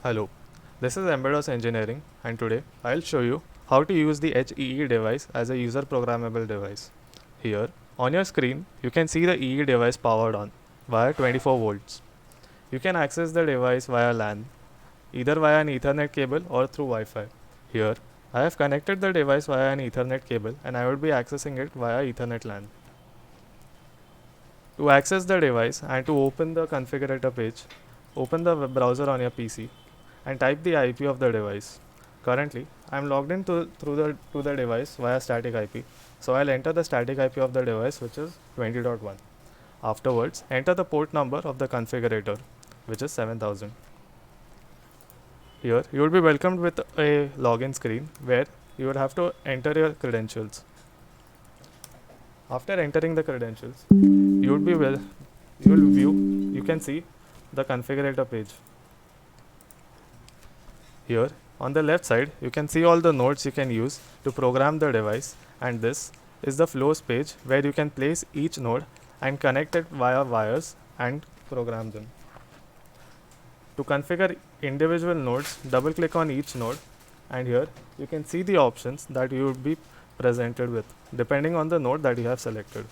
Hello, this is Embedos Engineering, and today I'll show you how to use the HEE device as a user programmable device. Here on your screen you can see the EE device powered on via 24 volts. You can access the device via LAN, either via an Ethernet cable or through Wi-Fi. Here I have connected the device via an Ethernet cable and I would be accessing it via Ethernet LAN. To access the device and to open the configurator page, open the web browser on your PC and type the IP of the device. Currently, I am logged in to the device via static IP, so I'll enter the static IP of the device, which is 20.1. Afterwards, enter the port number of the configurator, which is 7000. Here, you will be welcomed with a login screen where you would have to enter your credentials. After entering the credentials, you can see the configurator page. Here on the left side you can see all the nodes you can use to program the device, and this is the flows page where you can place each node and connect it via wires and program them. To configure individual nodes, double click on each node, and here you can see the options that you would be presented with depending on the node that you have selected.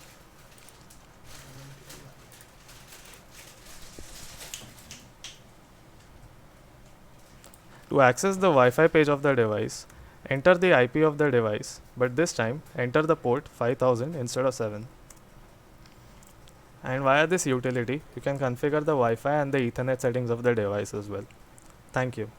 To access the Wi-Fi page of the device, enter the IP of the device, but this time enter the port 5000 instead of 7. And via this utility, you can configure the Wi-Fi and the Ethernet settings of the device as well. Thank you.